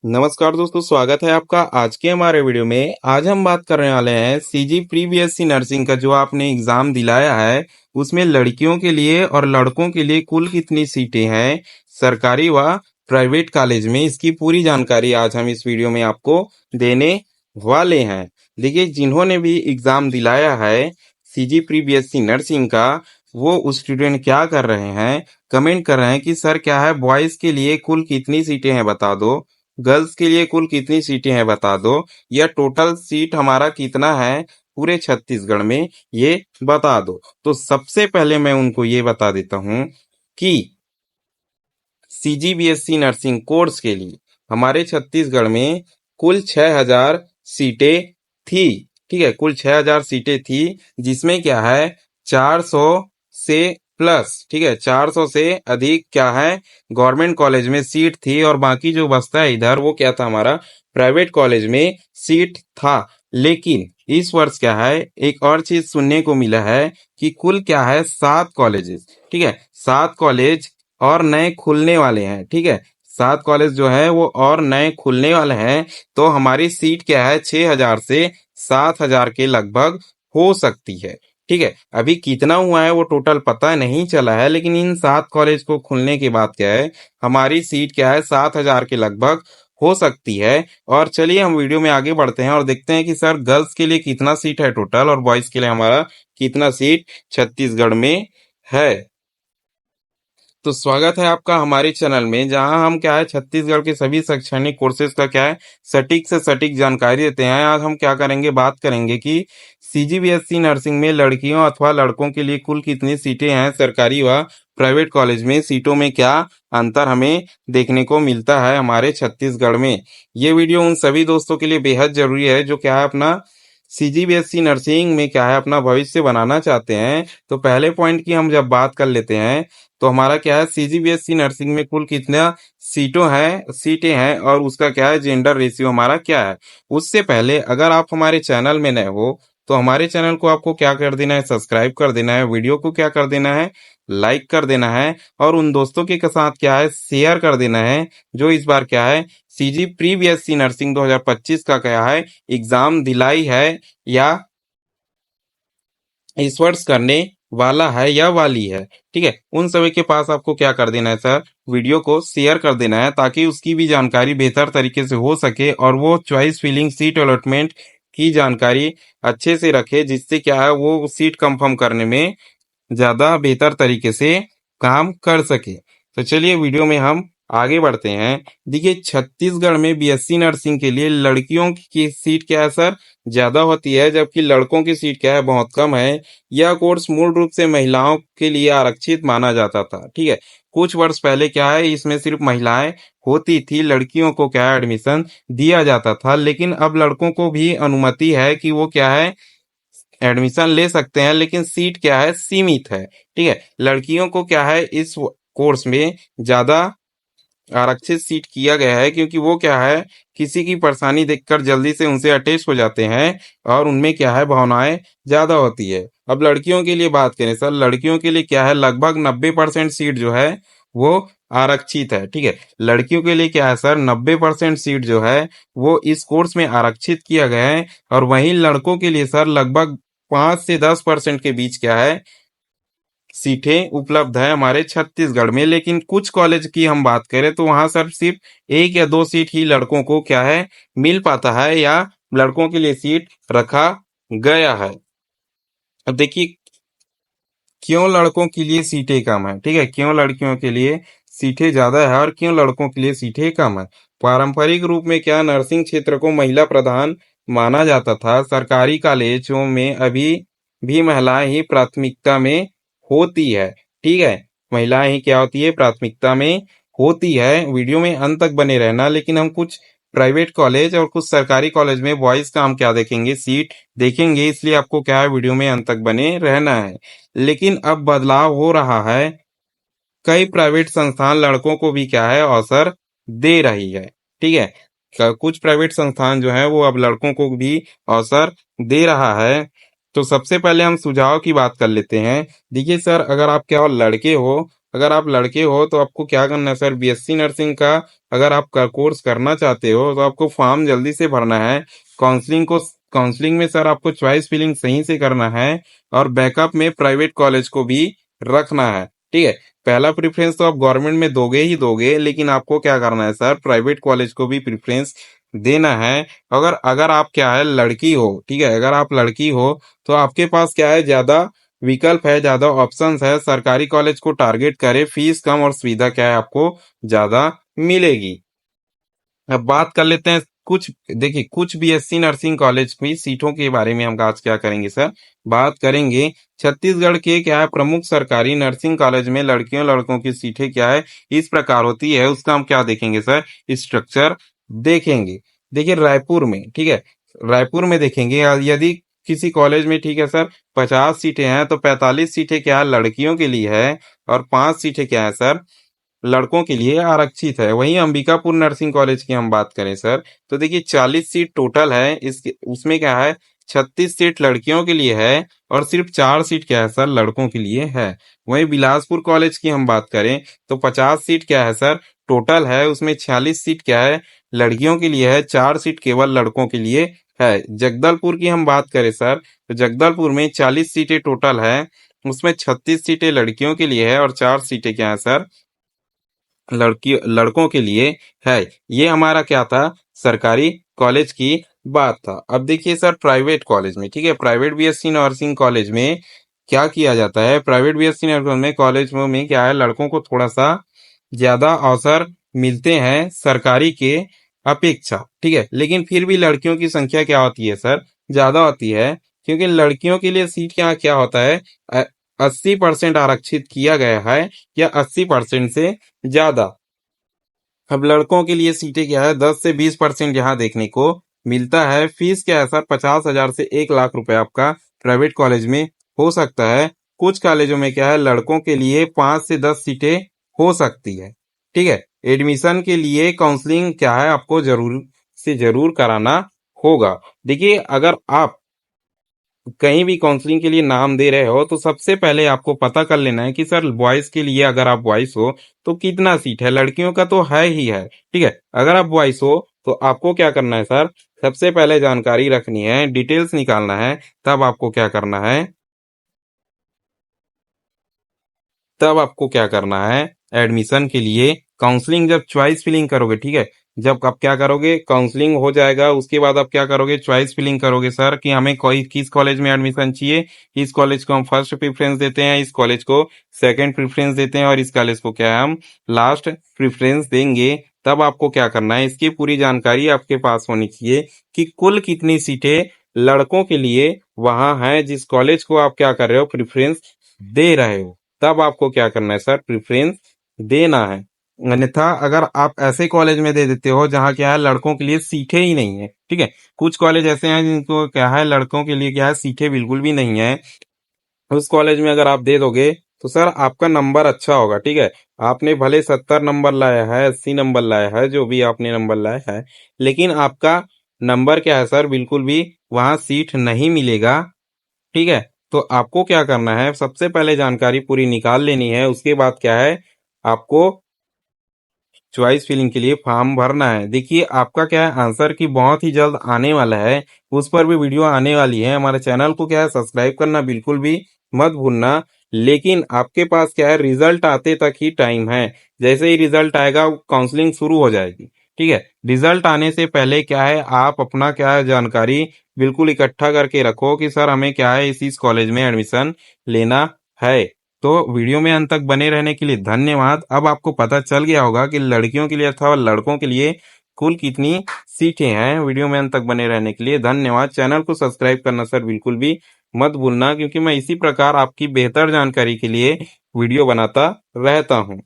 नमस्कार दोस्तों, स्वागत है आपका आज के हमारे वीडियो में। आज हम बात करने वाले हैं सीजी प्री बीएससी नर्सिंग का जो आपने एग्जाम दिलाया है, उसमें लड़कियों के लिए और लड़कों के लिए कुल कितनी सीटें हैं सरकारी व प्राइवेट कॉलेज में। इसकी पूरी जानकारी आज हम इस वीडियो में आपको देने वाले हैं। देखिए, जिन्होंने भी एग्जाम दिलाया है सीजी प्री बीएससी नर्सिंग का, वो स्टूडेंट क्या कर रहे हैं, कमेंट कर रहे हैं कि सर क्या है, बॉयज के लिए कुल कितनी सीटें हैं बता दो, गर्ल्स के लिए कुल कितनी सीटें हैं बता दो, या टोटल सीट हमारा कितना है पूरे छत्तीसगढ़ में ये बता दो। तो सबसे पहले मैं उनको ये बता देता हूँ कि सीजीबीएसई नर्सिंग कोर्स के लिए हमारे छत्तीसगढ़ में कुल 6000 सीटें थी। ठीक है, कुल 6000 सीटें थी, जिसमें क्या है 400 से प्लस, ठीक है, 400 से अधिक क्या है गवर्नमेंट कॉलेज में सीट थी, और बाकी जो बचता है इधर वो क्या था, हमारा प्राइवेट कॉलेज में सीट था। लेकिन इस वर्ष क्या है, एक और चीज सुनने को मिला है कि कुल क्या है 7 कॉलेजेस, ठीक है, 7 कॉलेज और नए खुलने वाले हैं। ठीक है, 7 कॉलेज जो है वो और नए खुलने वाले हैं, तो हमारी सीट क्या है 6000 से 7000 के लगभग हो सकती है। ठीक है, अभी कितना हुआ है वो टोटल पता नहीं चला है, लेकिन इन 7 कॉलेज को खुलने के बाद क्या है, हमारी सीट क्या है 7000 के लगभग हो सकती है। और चलिए हम वीडियो में आगे बढ़ते हैं और देखते हैं कि सर गर्ल्स के लिए कितना सीट है टोटल, और बॉयज के लिए हमारा कितना सीट छत्तीसगढ़ में है। तो स्वागत है आपका हमारे चैनल में, जहां हम क्या है छत्तीसगढ़ के सभी शैक्षणिक कोर्सेज का क्या है सटीक से सटीक जानकारी देते हैं। आज हम क्या करेंगे, बात करेंगे कि सीजीबीएसई नर्सिंग में लड़कियों अथवा लड़कों के लिए कुल कितनी सीटें हैं सरकारी व प्राइवेट कॉलेज में, सीटों में क्या अंतर हमें देखने को मिलता है हमारे छत्तीसगढ़ में। ये वीडियो उन सभी दोस्तों के लिए बेहद जरूरी है जो क्या है अपना सीजीबीएसई नर्सिंग में क्या है अपना भविष्य बनाना चाहते हैं। तो पहले पॉइंट की हम जब बात कर लेते हैं, तो हमारा क्या है सीजीबीएसई नर्सिंग में कुल कितना सीटें हैं, और उसका क्या है जेंडर रेशियो हमारा क्या है। उससे पहले अगर आप हमारे चैनल में नए हो तो हमारे चैनल को आपको क्या कर देना है, सब्सक्राइब कर देना है, वीडियो को क्या कर देना है, लाइक कर देना है, और उन दोस्तों के साथ क्या है शेयर कर देना है जो इस बार क्या है सीजी प्री बीएससी नर्सिंग 2025 का क्या है एग्जाम दिलाई है या इस वर्ष करने वाला है या वाली है। ठीक है, उन सभी के पास आपको क्या कर देना है सर, वीडियो को शेयर कर देना है, ताकि उसकी भी जानकारी बेहतर तरीके से हो सके और वो चॉइस फिलिंग सीट अलॉटमेंट की जानकारी अच्छे से रखे, जिससे क्या है वो सीट कंफर्म करने में ज्यादा बेहतर तरीके से काम कर सके। तो चलिए वीडियो में हम आगे बढ़ते हैं। देखिए, छत्तीसगढ़ में बीएससी नर्सिंग के लिए लड़कियों की सीट क्या है सर ज्यादा होती है, जबकि लड़कों की सीट क्या है बहुत कम है। यह कोर्स मूल रूप से महिलाओं के लिए आरक्षित माना जाता था। ठीक है, कुछ वर्ष पहले क्या है इसमें सिर्फ महिलाएं होती थी, लड़कियों को क्या है एडमिशन दिया जाता था, लेकिन अब लड़कों को भी अनुमति है कि वो क्या है एडमिशन ले सकते हैं, लेकिन सीट क्या है सीमित है। ठीक है, लड़कियों को क्या है इस कोर्स में ज्यादा आरक्षित सीट किया गया है, क्योंकि वो क्या है किसी की परेशानी देखकर जल्दी से उनसे अटैच हो जाते हैं, और उनमें क्या है भावनाएं ज्यादा होती है। अब लड़कियों के लिए बात करें सर, लड़कियों के लिए क्या है लगभग 90% सीट जो है वो आरक्षित है। ठीक है, लड़कियों के लिए क्या है सर 90% सीट जो है वो इस कोर्स में आरक्षित किया गया है, और वहीं लड़कों के लिए सर लगभग 5 से 10% के बीच क्या है सीटें उपलब्ध है हमारे छत्तीसगढ़ में। लेकिन कुछ कॉलेज की हम बात करें तो वहां सर सिर्फ 1 या 2 सीट ही लड़कों को क्या है मिल पाता है, या लड़कों के लिए सीट रखा गया है। अब देखिए क्यों लड़कों के लिए सीटें कम है, ठीक है, क्यों लड़कियों के लिए सीटें ज्यादा है और क्यों लड़कों के लिए सीटें कम है। पारंपरिक रूप में क्या नर्सिंग क्षेत्र को महिला प्रधान माना जाता था। सरकारी कॉलेजों में अभी भी महिलाएं ही प्राथमिकता में होती है। ठीक है, महिलाएं ही क्या होती है प्राथमिकता में होती है। वीडियो में अंत तक बने रहना। लेकिन हम कुछ प्राइवेट कॉलेज और कुछ सरकारी कॉलेज में बॉयज का हम क्या देखेंगे सीट देखेंगे, इसलिए आपको क्या है वीडियो में अंत तक बने रहना है। लेकिन अब बदलाव हो रहा है, कई प्राइवेट संस्थान लड़कों को भी क्या है अवसर दे रही है। ठीक है, कुछ प्राइवेट संस्थान जो है वो अब लड़कों को भी अवसर दे रहा है। तो सबसे पहले हम सुझाव की बात कर लेते हैं। देखिए सर, अगर आप क्या लड़के हो अगर आप लड़के हो तो आपको क्या करना है सर, बीएससी नर्सिंग का अगर आप कोर्स करना चाहते हो तो आपको फॉर्म जल्दी से भरना है। काउंसलिंग में सर आपको चॉइस फिलिंग सही से करना है और बैकअप में प्राइवेट कॉलेज को भी रखना है। ठीक है, पहला प्रेफरेंस तो आप गवर्नमेंट में दोगे ही दोगे, लेकिन आपको क्या करना है सर, प्राइवेट कॉलेज को भी प्रेफरेंस देना है। अगर अगर आप क्या है लड़की हो, ठीक है, अगर आप लड़की हो तो आपके पास क्या है, ज्यादा विकल्प है, ज्यादा ऑप्शंस है, सरकारी कॉलेज को टारगेट करे, फीस कम और सुविधा क्या है आपको ज्यादा मिलेगी। अब बात कर लेते हैं कुछ, देखिए कुछ बीएससी नर्सिंग कॉलेज की सीटों के बारे में हम आज क्या करेंगे सर, बात करेंगे। छत्तीसगढ़ के क्या है प्रमुख सरकारी नर्सिंग कॉलेज में लड़कियों लड़कों की सीटें क्या है इस प्रकार होती है, उसका हम क्या देखेंगे सर, स्ट्रक्चर देखेंगे। देखिए रायपुर में, ठीक है, रायपुर में देखेंगे यदि किसी कॉलेज में, ठीक है सर, 50 सीटें हैं तो 45 सीटें क्या है लड़कियों के लिए है और 5 सीटें क्या है सर लड़कों के लिए आरक्षित है। वहीं अंबिकापुर नर्सिंग कॉलेज की हम बात करें सर, तो देखिए 40 सीट टोटल है, इस उसमें क्या है 36 सीट लड़कियों के लिए है और सिर्फ 4 सीट क्या है सर लड़कों के लिए है। वहीं बिलासपुर कॉलेज की हम बात करें तो 50 सीट क्या है सर टोटल है, उसमें 46 सीट क्या है लड़कियों के लिए है, 4 सीट केवल लड़कों के लिए है। जगदलपुर की हम बात करें सर, तो जगदलपुर में 40 सीटें टोटल है, उसमें 36 सीटें लड़कियों के लिए है और 4 सीटें क्या है सर लड़की लड़कों के लिए है। ये हमारा क्या था, सरकारी कॉलेज की बात था। अब देखिए सर प्राइवेट कॉलेज में, ठीक है, प्राइवेट बीएससी नर्सिंग कॉलेज में क्या किया जाता है, प्राइवेट बीएससी नर्सिंग में कॉलेज में क्या है लड़कों को थोड़ा सा ज्यादा अवसर मिलते हैं सरकारी के अपेक्षा, ठीक है, लेकिन फिर भी लड़कियों की संख्या क्या होती है सर, ज्यादा होती है, क्योंकि लड़कियों के लिए सीट क्या क्या होता है 80% आरक्षित किया गया है या 80% से ज्यादा। अब लड़कों के लिए सीटें क्या है 10 से 20% यहाँ देखने को मिलता है। फीस क्या है सर 50,000 से 1 लाख रुपए आपका प्राइवेट कॉलेज में हो सकता है। कुछ कॉलेजों में क्या है लड़कों के लिए 5 से 10 सीटें हो सकती है। ठीक है, एडमिशन के लिए काउंसलिंग क्या है आपको जरूर कराना होगा। देखिए अगर आप कहीं भी काउंसलिंग के लिए नाम दे रहे हो तो सबसे पहले आपको पता कर लेना है कि सर बॉयज के लिए अगर आप बॉयज हो तो कितना सीट है, लड़कियों का तो है ही है। ठीक है, अगर आप बॉयज हो तो आपको क्या करना है सर, सबसे पहले जानकारी रखनी है, डिटेल्स निकालना है, तब आपको क्या करना है, तब आपको क्या करना है, एडमिशन के लिए काउंसलिंग जब चॉइस फिलिंग करोगे, ठीक है, जब आप क्या करोगे काउंसलिंग हो जाएगा उसके बाद आप क्या करोगे चॉइस फिलिंग करोगे सर कि हमें कोई किस कॉलेज में एडमिशन चाहिए। इस कॉलेज को हम फर्स्ट प्रेफरेंस देते हैं, इस कॉलेज को सेकंड प्रेफरेंस देते हैं और इस कॉलेज को क्या है हम लास्ट प्रेफरेंस देंगे। तब आपको क्या करना है, इसकी पूरी जानकारी आपके पास होनी चाहिए कि कुल कितनी सीटें लड़कों के लिए वहां है जिस कॉलेज को आप क्या कर रहे हो प्रेफरेंस दे रहे हो। तब आपको क्या करना है सर, प्रेफरेंस देना है। अन्यथा अगर आप ऐसे कॉलेज में दे देते हो जहाँ क्या है लड़कों के लिए सीटें ही नहीं है, ठीक है, कुछ कॉलेज ऐसे हैं जिनको क्या है लड़कों के लिए क्या है सीटें बिल्कुल भी नहीं है, उस कॉलेज में अगर आप दे दोगे तो सर आपका नंबर अच्छा होगा, ठीक है, आपने भले 70 नंबर लाया है, 80 नंबर लाया है, जो भी आपने नंबर लाया है, लेकिन आपका नंबर क्या है सर बिल्कुल भी वहां सीट नहीं मिलेगा। ठीक है, तो आपको क्या करना है, सबसे पहले जानकारी पूरी निकाल लेनी है, उसके बाद क्या है आपको चॉइस फिलिंग के लिए फॉर्म भरना है। देखिए आपका क्या है आंसर की बहुत ही जल्द आने वाला है, उस पर भी वीडियो आने वाली है। हमारे चैनल को क्या है सब्सक्राइब करना बिल्कुल भी मत भूलना। लेकिन आपके पास क्या है रिजल्ट आते तक ही टाइम है, जैसे ही रिजल्ट आएगा काउंसलिंग शुरू हो जाएगी। ठीक है, रिजल्ट आने से पहले क्या है आप अपना क्या है जानकारी बिल्कुल इकट्ठा करके रखो कि सर हमें क्या है इस कॉलेज में एडमिशन लेना है। तो वीडियो में अंत तक बने रहने के लिए धन्यवाद। अब आपको पता चल गया होगा कि लड़कियों के लिए अथवा लड़कों के लिए कुल कितनी सीटें हैं। वीडियो में अंत तक बने रहने के लिए धन्यवाद। चैनल को सब्सक्राइब करना सर बिल्कुल भी मत भूलना, क्योंकि मैं इसी प्रकार आपकी बेहतर जानकारी के लिए वीडियो बनाता रहता हूँ।